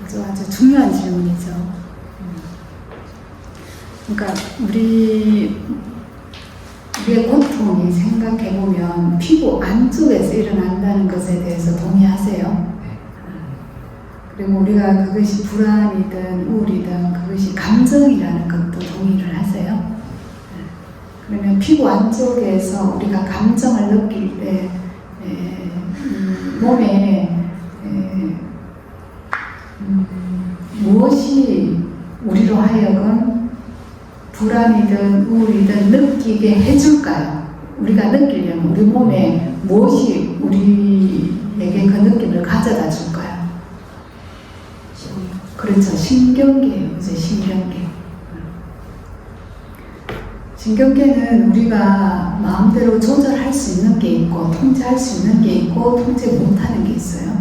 아주 중요한 질문이죠. 그러니까 우리의 고통이 생각해보면 피부 안쪽에서 일어난다는 것에 대해서 동의하세요? 그리고 우리가 그것이 불안이든 우울이든 그것이 감정이라는 것도 동의를 하세요? 그러면 피부 안쪽에서 우리가 감정을 느낄 때 몸에 무엇이 우리로 하여금 불안이든 우울이든 느끼게 해줄까요? 우리가 느끼려면 우리 몸에 무엇이 우리에게 그 느낌을 가져다 줄까요? 그렇죠. 신경계예요. 그죠? 신경계. 신경계는 우리가 마음대로 조절할 수 있는 게 있고 통제할 수 있는 게 있고 통제 못하는 게 있어요.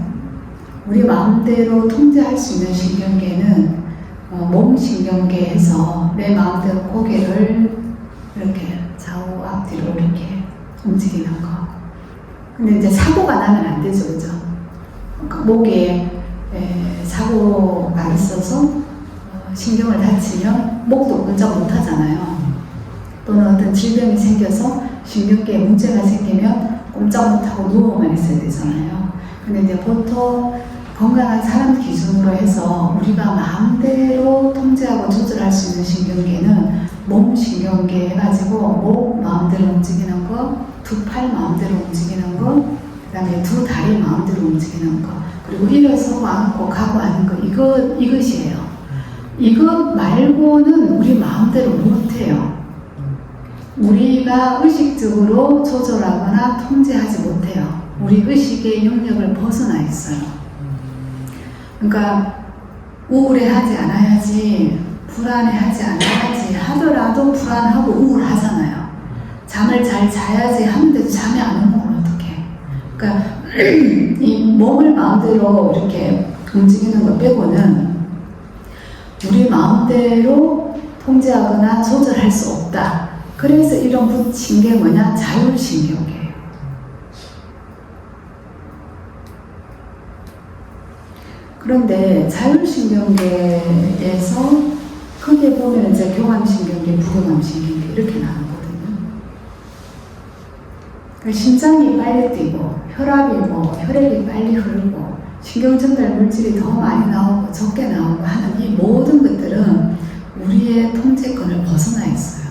우리 마음대로 통제할 수 있는 신경계는 몸신경계에서 내 마음대로 고개를 이렇게 좌우 앞뒤로 이렇게 움직이는 거. 근데 이제 사고가 나면 안 되죠, 그죠? 목에 사고가 있어서 신경을 다치면 목도 꼼짝 못 하잖아요. 또는 어떤 질병이 생겨서 신경계에 문제가 생기면 꼼짝 못하고 누워만 있어야 되잖아요. 근데 이제 보통 건강한 사람 기준으로 해서 우리가 마음대로 통제하고 조절할 수 있는 신경계는 몸 신경계 해가지고 목 마음대로 움직이는 거, 두 팔 마음대로 움직이는 거, 그 다음에 두 다리 마음대로 움직이는 거, 그리고 일어서고 앉고 가고 하는 거, 이것이에요. 이것 말고는 우리 마음대로 못해요. 우리가 의식적으로 조절하거나 통제하지 못해요. 우리 의식의 영역을 벗어나 있어요. 그러니까 우울해하지 않아야지, 불안해하지 않아야지 하더라도 불안하고 우울하잖아요. 잠을 잘 자야지 하는데도 잠이 안 오면 어떡해. 그러니까 이 몸을 마음대로 이렇게 움직이는 것 빼고는 우리 마음대로 통제하거나 조절할 수 없다. 그래서 이런 붙인 게 뭐냐? 자율신경계예요. 그런데 자율신경계에서 크게 보면 이제 교감신경계, 부교감신경계 이렇게 나누거든요. 그러니까 심장이 빨리 뛰고 혈압이 혈액이 빨리 흐르고 신경전달 물질이 더 많이 나오고 적게 나오고 하는 이 모든 것들은 우리의 통제권을 벗어나 있어요.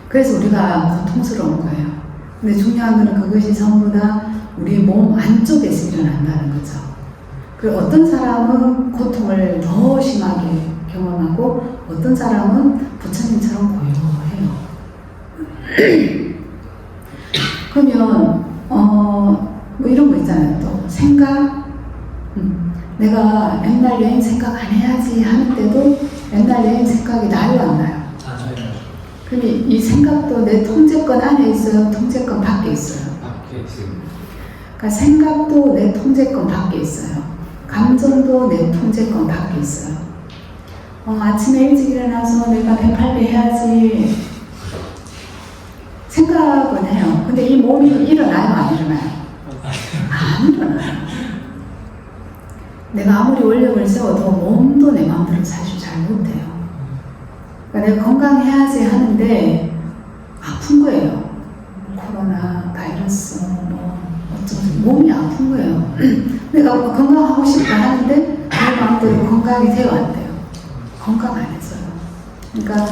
그래서 우리가 고통스러운 거예요. 근데 중요한 건 그것이 전부 다 우리 몸 안쪽에서 일어난다는 거죠. 그리고 어떤 사람은 고통을 더 심하게 경험하고 어떤 사람은 부처님처럼 고요해요. 그러면 뭐 이런 거 있잖아요. 또 생각, 내가 옛날 여행 생각 안 해야지 하는데도 옛날 여행 생각이 나요, 안 나요? 그럼 이 생각도 내 통제권 안에 있어요? 통제권 밖에 있어요? 밖에 있습니다. 그러니까 생각도 내 통제권 밖에 있어요. 감정도 내 통제권 밖에 있어요. 아침에 일찍 일어나서 내가 108배 해야지 생각은 해요. 근데 이 몸이 일어나요, 안 일어나요? 안 일어나요. 내가 아무리 원력을 세워도 몸도 내 마음대로 사실 잘 못해요. 그러니까 내가 건강해야지 하는데 아픈 거예요. 코로나 바이러스 몸이 아픈 거예요. 내가 건강하고 싶다 하는데 내 마음대로 건강이 되어 안 돼요. 건강 안 해서요. 그러니까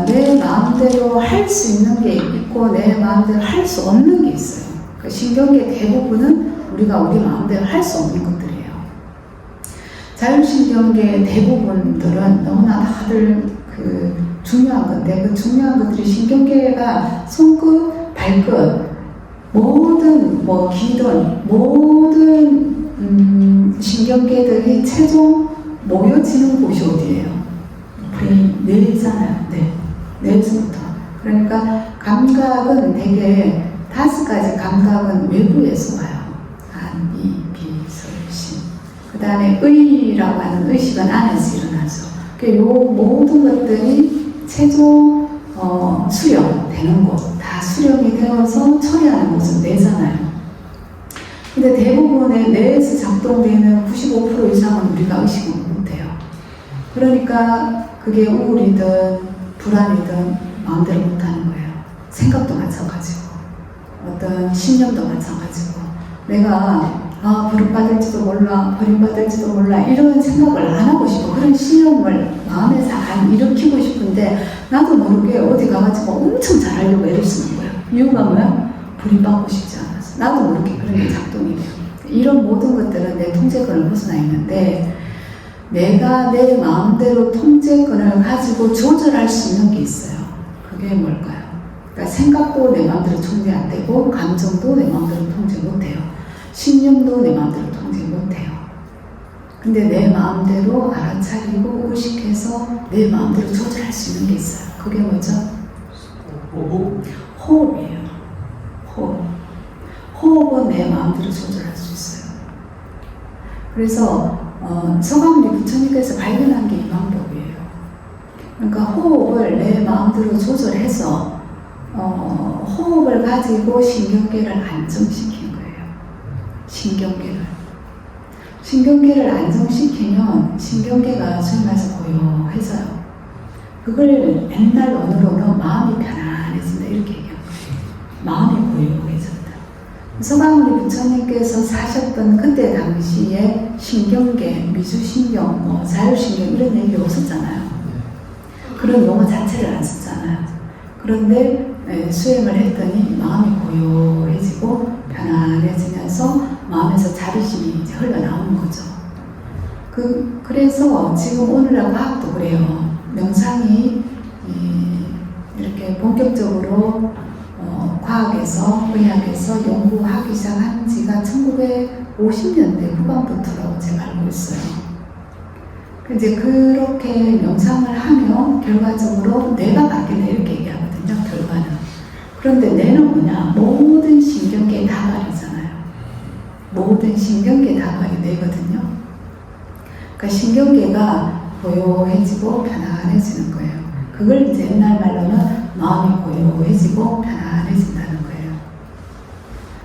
내 마음대로 할 수 있는 게 있고 내 마음대로 할 수 없는 게 있어요. 그 신경계 대부분은 우리가 우리 마음대로 할 수 없는 것들이에요. 자율신경계 대부분들은 너무나 다들 중요한 건데 그 중요한 것들이 신경계가 손끝, 발끝 모든 기든 모든 신경계들이 최종 모여지는 곳이 어디예요? 우리 뇌잖아요. 뇌에서부터. 그러니까 감각은 되게 5가지 감각은 외부에서 와요. 안, 이, 비, 설, 신. 그 다음에 의라고 하는 의식은 안에서 일어나죠. 요 모든 것들이 최종 수렴되는 곳, 다 수렴이 되어서 처리하는 곳은 뇌잖아요. 근데 대부분의 뇌에서 작동되는 95% 이상은 우리가 의식을 못해요. 그러니까 그게 우울이든 불안이든 마음대로 못하는 거예요. 생각도 마찬가지고 어떤 신념도 마찬가지고 내가 버림받을지도 몰라 버림받을지도 몰라 이런 생각을 안 하고 싶어. 그런 신념을 마음에서 안 일으키고 싶은데 나도 모르게 어디 가가지고 엄청 잘하려고 애를 쓰는 거예요. 이유가 뭐야? 버림받고 싶지 않아서. 나도 모르게 그런 게 작동이 돼요. 이런 모든 것들은 내 통제권을 벗어나 있는데 내가 내 마음대로 통제권을 가지고 조절할 수 있는 게 있어요. 그게 뭘까요? 그러니까 생각도 내 마음대로 통제 안 되고 감정도 내 마음대로 통제 못 해요. 신념도 내 마음대로 통제 못 해요. 근데 내 마음대로 알아차리고 의식해서 내 마음대로 조절할 수 있는 게 있어요. 그게 뭐죠? 호흡이에요. 호흡은 내 마음대로 조절할 수 있어요. 그래서 서강리 부처님께서 발견한 게 이 방법이에요. 그러니까 호흡을 내 마음대로 조절해서 호흡을 가지고 신경계를 안정시킨 거예요. 신경계를 안정시키면 신경계가 소위 말해서 고요해져요. 그걸 옛날 언어로는 마음이 편안해진다 이렇게 얘기한 거예요. 마음이 고요해진다. 서강리 부처님께서 사셨던 그때 당시에 신경계, 미주신경, 자율신경 이런 얘기 없었잖아요. 그런 용어 자체를 안 썼잖아요. 그런데 수행을 했더니 마음이 고요해지고 편안해지면서 마음에서 자비심이 이제 흘러나오는 거죠. 그래서 지금 오늘날 과학도 그래요. 명상이 이렇게 본격적으로 과학에서, 의학에서 연구하기 시작한 지가 1950년대 후반부터라고 제가 알고 있어요. 이제 그렇게 명상을 하면 결과적으로 뇌가 바뀐다 이렇게 얘기하거든요. 결과는. 그런데 뇌는 뭐냐? 모든 신경계 다발이잖아요. 모든 신경계 다발이 뇌거든요. 그러니까 신경계가 고요해지고 편안해지는 거예요. 그걸 이제 옛날 말로는 마음이 고요해지고 편안해진다는 거예요.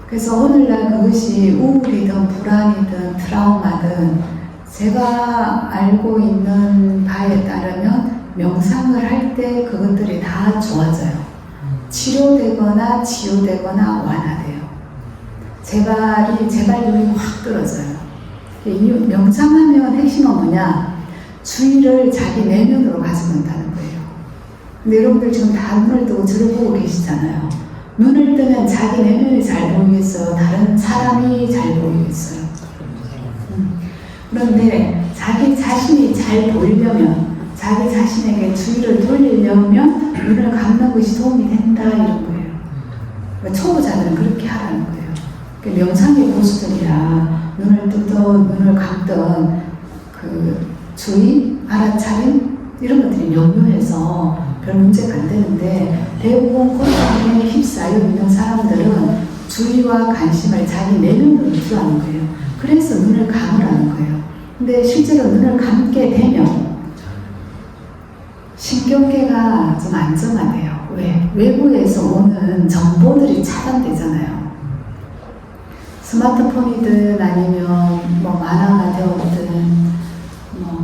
그래서 오늘날 그것이 우울이든 불안이든 트라우마든 제가 알고 있는 바에 따르면 명상을 할 때 그것들이 다 좋아져요. 치료되거나 치유되거나 완화돼요. 재발률이 확 떨어져요. 명상하면 핵심은 뭐냐? 주의를 자기 내면으로 가져간다는 거예요. 근데 여러분들 지금 다 눈을 뜨고 저를 보고 계시잖아요. 눈을 뜨면 자기 내면이 잘 보이겠어요? 다른 사람이 잘 보이겠어요? 그런데 자기 자신이 잘 보이려면, 자기 자신에게 주의를 돌리려면 눈을 감는 것이 도움이 된다 이런 거예요. 그러니까 초보자들은 그렇게 하라는 거예요. 그러니까 명상의 고수들이라 눈을 뜨든 눈을 감든 그 주의, 알아차림 이런 것들이 명료해서 별 문제가 안 되는데 대부분 고통에 휩싸여 있는 사람들은 주의와 관심을 자기 내면으로 유도하는 거예요. 그래서 눈을 감으라는 거예요. 근데 실제로 눈을 감게 되면 신경계가 좀 안정화돼요. 왜? 외부에서 오는 정보들이 차단되잖아요. 스마트폰이든 아니면 만화가 되었든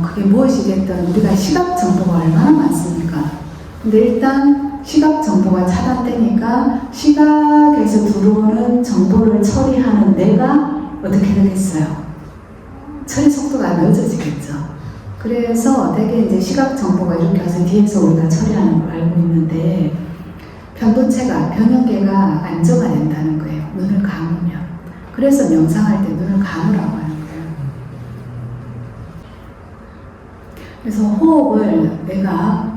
그게 무엇이 됐든 우리가 시각 정보가 얼마나 많습니까? 근데 일단 시각 정보가 차단되니까 시각에서 들어오는 정보를 처리하는 뇌가 어떻게 되겠어요? 처리 속도가 늦어지겠죠. 그래서 되게 이제 시각 정보가 이렇게 와서 뒤에서 우리가 처리하는 걸 알고 있는데 변도체가, 변형계가 안정화된다는 거예요. 눈을 감으면. 그래서 명상할 때 눈을 감으라고 하는 거예요. 그래서 호흡을 내가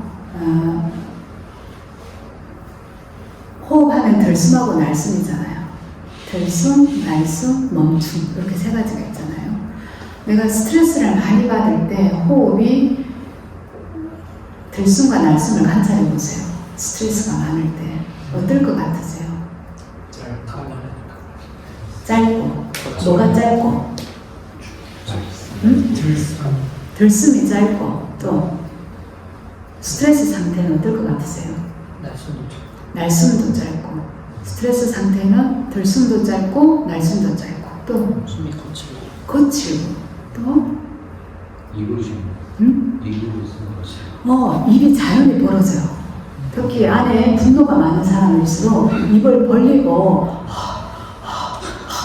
호흡하면 들숨하고 날숨이잖아요. 들숨, 날숨, 멈춤 이렇게 세 가지가 있잖아요. 내가 스트레스를 많이 받을 때 호흡이 들숨과 날숨을 관찰해 보세요. 스트레스가 많을 때 어떨 것 같으세요? 짧고 뭐가 짧고? 응? 들숨이 짧고 또 스트레스 상태는 어떨 것 같으세요? 날숨도 짧고 스트레스 상태는 들숨도 짧고 날숨도 짧고 또 숨이 거칠고. 거칠고 또 입으로 지금. 응? 입으로 쓰는 거칠고. 입이 자연히 벌어져요. 특히 안에 분노가 많은 사람일수록 입을 벌리고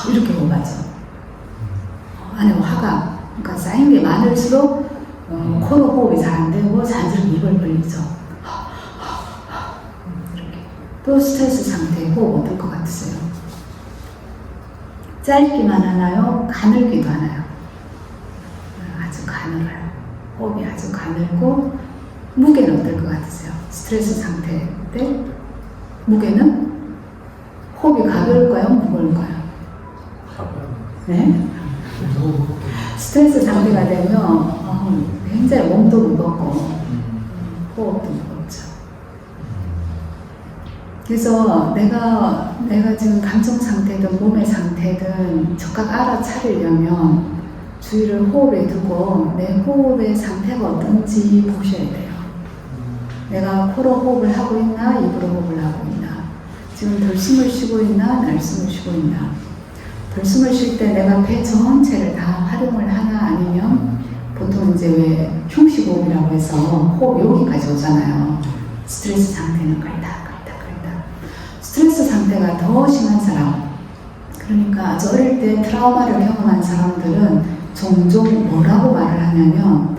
이렇게 오가죠. 안에 화가 그러니까 쌓인 게 많을수록 코로 호흡이 잘 안 되고 자연스럽게 입을 벌리죠. 이렇게. 또 스트레스 상태에 호흡 어떨 것 같으세요? 짧기만 하나요? 가늘기도 하나요? 아주 가늘어요. 호흡이 아주 가늘고 무게는 어떨 것 같으세요? 스트레스 상태 때 무게는 호흡이 가벼울까요? 무거울까요? 네? 스트레스 상태가 되면 굉장히 몸도 무겁고 호흡도 무겁죠. 그래서 내가 지금 감정 상태든 몸의 상태든 즉각 알아차리려면 주의를 호흡에 두고 내 호흡의 상태가 어떤지 보셔야 돼요. 내가 코로 호흡을 하고 있나 입으로 호흡을 하고 있나 지금 들숨을 쉬고 있나 날숨을 쉬고 있나 들숨을 쉴 때 내가 배 전체를 다 활용을 하나 아니면 보통 이제 왜 흉식호흡이라고 해서 호흡 여기까지 오잖아요. 스트레스 상태는 걸다 스트레스 상태가 더 심한 사람 그러니까 아주 어릴 때 트라우마를 경험한 사람들은 종종 뭐라고 말을 하냐면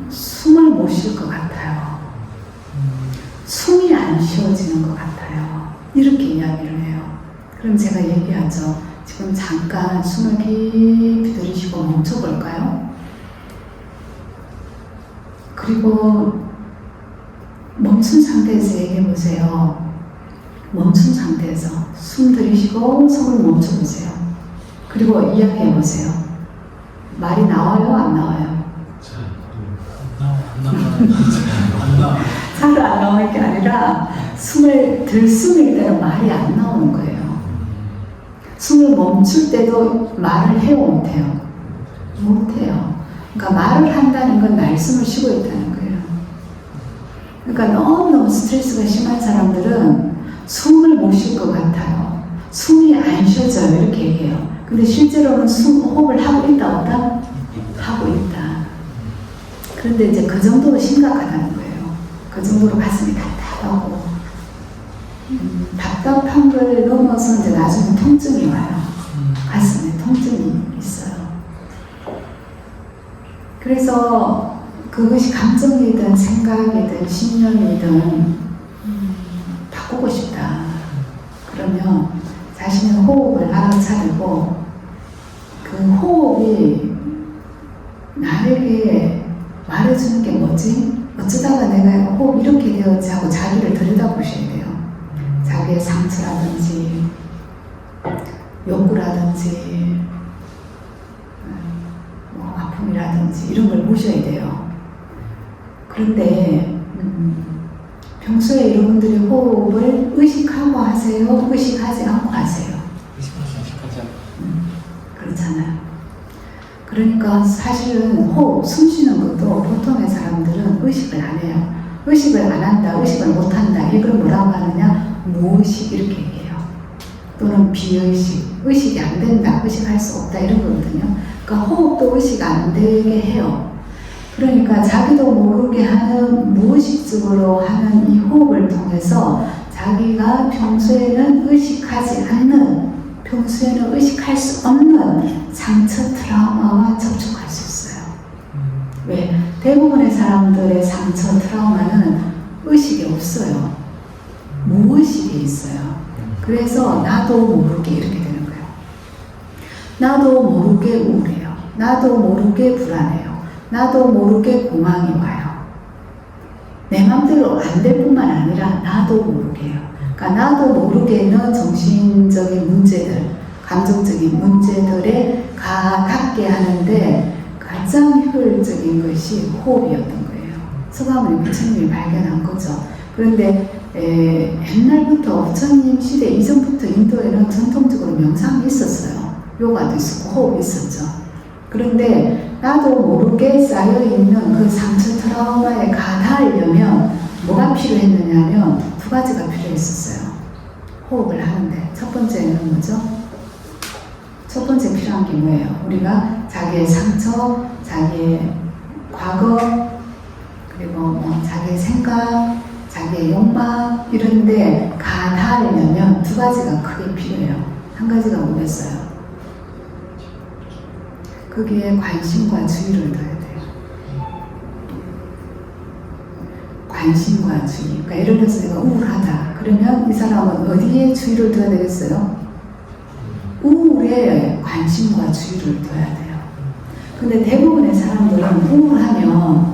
숨을 못 쉴 것 같아요. 숨이 안 쉬어지는 것 같아요. 이렇게 이야기를 해요. 그럼 제가 얘기하죠. 지금 잠깐 숨을 깊이 들이쉬고 멈춰볼까요? 그리고 멈춘 상태에서 얘기해보세요. 멈춘 상태에서 숨 들이쉬고 손을 멈춰보세요. 그리고 이야기해보세요. 말이 나와요? 안 나와요? 안 나와. 잘 안 나오는 게 아니라 숨을 들숨일 때는 말이 안 나오는 거예요. 숨을 멈출 때도 말을 해요? 못해요? 못해요. 그러니까 말을 한다는 건 날숨을 쉬고 있다는 거예요. 그러니까 너무너무 스트레스가 심한 사람들은 숨을 못 쉴 것 같아요. 숨이 안 쉬어져요. 이렇게 얘기해요. 근데 실제로는 호흡을 하고 있다 없다? 하고 있다. 그런데 이제 그 정도로 심각하다는 거예요. 그 정도로 가슴이 답답하고 답답한 걸 넘어서 이제 나중에 통증이 와요. 가슴에 통증이 있어요. 그래서 그것이 감정이든 생각이든 신념이든 바꾸고 싶다. 그러면 자신의 호흡을 알아차리고 그 호흡이 나에게 말해주는 게 뭐지? 어쩌다가 내가 호흡 이렇게 되었지 하고 자기를 들여다보셔야 돼요. 자기의 상처라든지 욕구라든지 뭐 아픔이라든지 이런 걸 보셔야 돼요. 그런데 평소에 여러분들이 호흡을 의식하고 하세요? 의식하지 않고 하세요? 의식하지 않고. 그렇잖아요. 그러니까 사실은 호흡, 숨 쉬는 것도 보통의 사람들은 의식을 안 해요. 의식을 안 한다, 의식을 못 한다. 이걸 뭐라고 하느냐? 무의식 이렇게 얘기해요. 또는 비의식, 의식이 안 된다, 의식할 수 없다 이런 거거든요. 그러니까 호흡도 의식 안 되게 해요. 그러니까 자기도 모르게 하는 무의식적으로 하는 이 호흡을 통해서 자기가 평소에는 의식하지 않는 평소에는 의식할 수 없는 상처 트라우마와 접촉할 수 있어요. 왜? 대부분의 사람들의 상처 트라우마는 의식이 없어요. 무의식이 있어요. 그래서 나도 모르게 이렇게 되는 거예요. 나도 모르게 우울해요. 나도 모르게 불안해요. 나도 모르게 공황이 와요. 내 맘대로 안 될 뿐만 아니라 나도 모르게요. 그러니까 나도 모르게는 정신적인 문제들, 감정적인 문제들에 가깝게 하는데 가장 효율적인 것이 호흡이었던 거예요. 서가모니 부처님이 발견한 거죠. 그런데 옛날부터 부처님 시대 이전부터 인도에는 전통적으로 명상이 있었어요. 요가도 있었고 호흡이 있었죠. 그런데 나도 모르게 쌓여있는 그 상처 트라우마에 가닿으려면 뭐가 필요했느냐 하면 두 가지가 필요했었어요. 호흡을 하는데 첫 번째는 뭐죠? 첫 번째 필요한 게 뭐예요? 우리가 자기의 상처, 자기의 과거, 그리고 뭐 자기의 생각, 자기의 욕망 이런데 가다하려면 두 가지가 크게 필요해요. 한 가지가 뭐겠어요? 거기에 관심과 주의를 둬야 돼요. 관심과 주의. 그러니까 예를 들어서 내가 우울하다. 그러면 이 사람은 어디에 주의를 둬야 되겠어요? 우울에 관심과 주의를 둬야 돼요. 근데 대부분의 사람들은 우울하면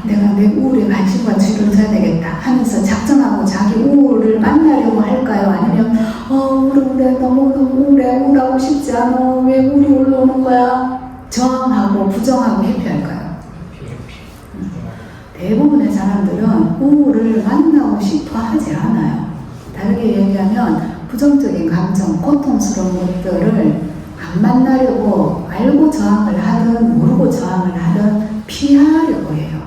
내가 내 우울에 관심과 주의를 둬야 되겠다 하면서 작정하고 자기 우울을 만나려고 할까요? 아니면 우울해, 너무 우울해, 우울하고 싶지 않아, 왜 우울이 올라오는 거야? 저항하고 부정하고 회피할까요? 대부분의 사람들은 우울을 만나고 싶어 하지 않아요. 다르게 얘기하면 부정적인 감정, 고통스러운 것들을 안 만나려고 알고 저항을 하든 모르고 저항을 하든 피하려고 해요.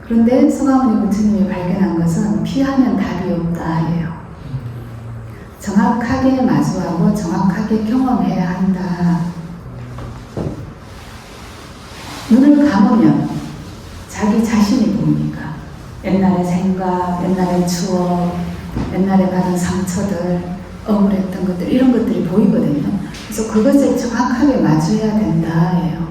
그런데 서가모니 부처님이 발견한 것은 피하면 답이 없다예요. 정확하게 마주하고 정확하게 경험해야 한다. 눈을 감으면 자기 자신이 보입니까? 옛날의 생각, 옛날의 추억, 옛날에 받은 상처들, 억울했던 것들 이런 것들이 보이거든요. 그래서 그것을 정확하게 마주해야 된다예요.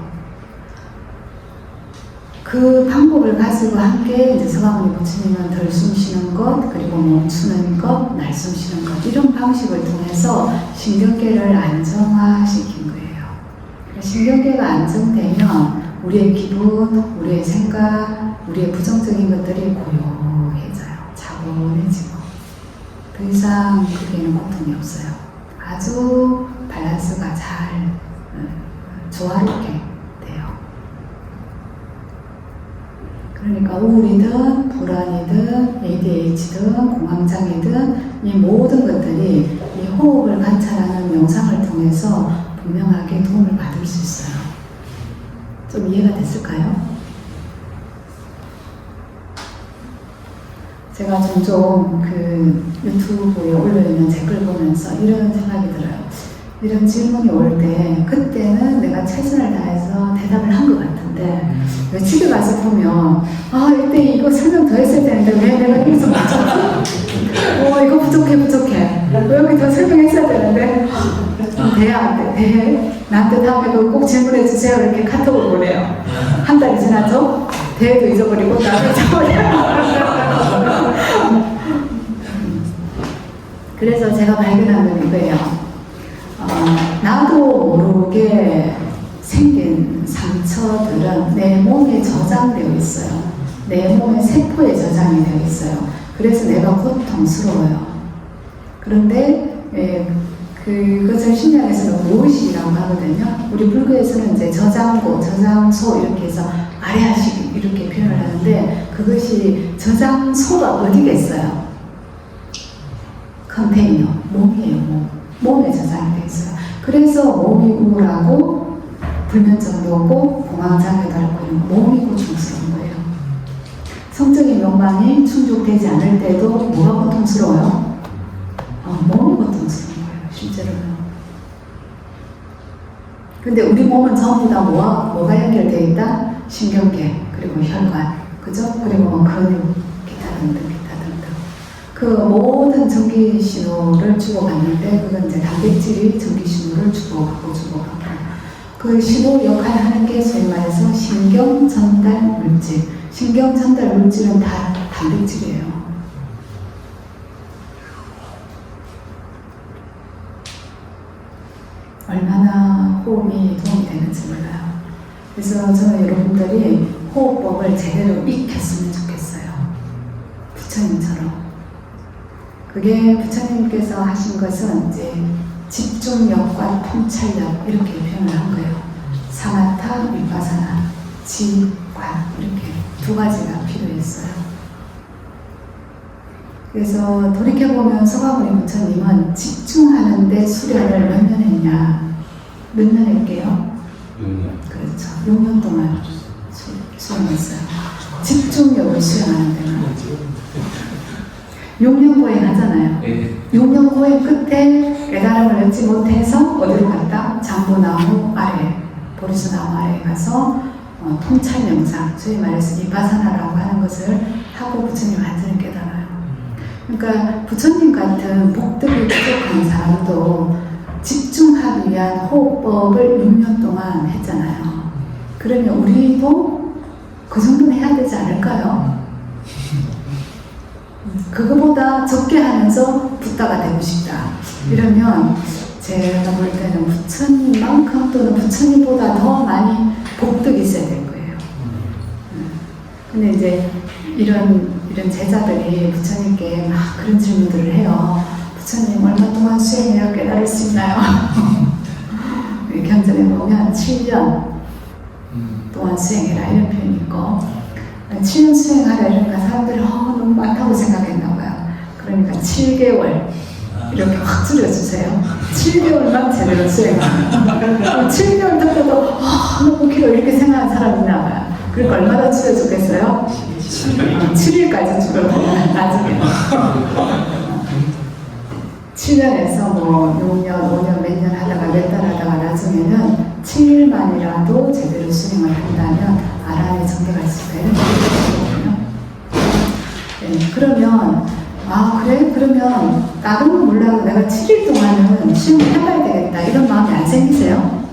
그 방법을 가지고 함께 이제 서가모니 부처님은 덜 숨쉬는 것, 그리고 멈추는 것, 날숨 쉬는 것 이런 방식을 통해서 신경계를 안정화시킨 거예요. 신경계가 안정되면 우리의 기분, 우리의 생각, 우리의 부정적인 것들이 고요해져요. 차분해지고 더 이상 그게는 고통이 없어요. 아주 밸런스가 잘 조화롭게 돼요. 그러니까 우울이든 불안이든 ADH든 공황장애든 이 모든 것들이 이 호흡을 관찰하는 명상을 통해서 분명하게 도움을 받을 수 있어요. 좀 이해가 됐을까요? 제가 종종 그 유튜브에 올려있는 댓글 보면서 이런 생각이 들어요. 이런 질문이 올 때 그때는 내가 최선을 다해서 대답을 한 것 같은데 왜 집에 가서 보면 이때 이거 설명 더 했어야 되는데 왜 내가 여기서 부족해? 이거 부족해. 여기 더 설명했어야 되는데 돼야 안 돼. 나한테 다음에 꼭 질문해 주세요. 이렇게 카톡을 보내요. 한 달이 지나죠? 대회도 잊어버리고 나도 잊어버려요. 그래서 제가 발견한 건 이거예요. 나도 모르게 생긴 상처들은 내 몸에 저장되어 있어요. 내 몸의 세포에 저장이 되어 있어요. 그래서 내가 고통스러워요. 그런데 그것을 신약에서는 무의식이라고 하거든요. 우리 불교에서는 이제 저장고, 저장소 이렇게 해서 아래하식 이렇게 표현을 하는데 그것이 저장소가 어디겠어요? 컨테이너, 몸이에요. 몸에 저장이 되어 있어요. 그래서 몸이 우울하고 불면증도 오고 공황장애도 앓고 있는 몸이 고통스러운 거예요. 성적인 욕망이 충족되지 않을 때도 뭐가 고통스러워요? 몸이 고통스러운 거예요. 실제로는. 근데 우리 몸은 전부 다 뭐가 연결되어 있다? 신경계, 그리고 혈관, 그죠? 그리고 근육, 기타 등등. 그 모든 전기 신호를 주고받는데 그건 이제 단백질이 전기 신호를 주고받고 그 신호 역할을 하는 게 소위 말해서 신경 전달 물질. 신경 전달 물질은 다 단백질이에요. 얼마나 호흡이 도움이 되는지 몰라요. 그래서 저는 여러분들이 호흡법을 제대로 익혔으면 좋겠어요. 부처님처럼. 그게 부처님께서 하신 것은 이제 집중력과 통찰력 이렇게 표현을 한 거예요. 사마타, 위파사나, 지관 이렇게 두 가지가 필요했어요. 그래서 돌이켜보면 서가모니 부처님은 집중하는데 수련을 몇 년 했냐? 몇 년 했게요? 6년. 그렇죠. 6년 동안 수련했어요. 집중력을 수련하는 데는. 6년 고행 하잖아요. 6년 고행 끝에 깨달음을 얻지 못해서 어디로 갔다? 장보나무 아래, 보리수나무 아래에 가서 통찰 명상, 소위 말해서 이바사나라고 하는 것을 하고 부처님 완전히 깨달아요. 그러니까 부처님 같은 복덕이 부족한 사람도 집중하기 위한 호흡법을 6년 동안 했잖아요. 그러면 우리도 그 정도는 해야 되지 않을까요? 그거보다 적게 하면서 붓다가 되고 싶다. 이러면 제가 볼 때는 부처님만큼 또는 부처님보다 더 많이 복덕이 있어야 될 거예요. 근데 이제 이런 제자들이 부처님께 막 그런 질문들을 해요. 부처님 얼마 동안 수행해야 깨달을 수 있나요? 경전에 보면 7년 동안 수행해라 이런 표현이 있고 7년 수행하라 이러니까 사람들이 너무 많다고 생각했나 봐요. 그러니까 7개월 이렇게 확 줄여주세요. 7개월만 제대로 수행하라. 7개월 듣고도 너무 길어 이렇게 생각하는 사람이 있나 봐요. 그러니까 얼마나 줄여주겠어요? 7일까지 줄여도 나중에 7년에서 뭐 6년, 5년, 몇 년 하다가 몇 달 하다가 나중에는 7일만이라도 제대로 수행을 한다면 아라한에 전개갈 수가 있는 거거든요. 네, 그러면 그래? 그러면 다른 몰라도 내가 7일 동안은 수행을 해봐야 되겠다 이런 마음이 안 생기세요?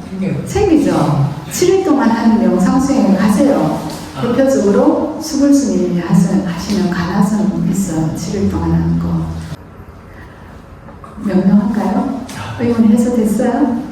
생기죠. 7일 동안 하는 명상 수행을 하세요. 대표적으로 수불스님이 하시는 간화선 있어요. 7일 동안 하는 거. 명명할까요? 의원 해서 됐어요?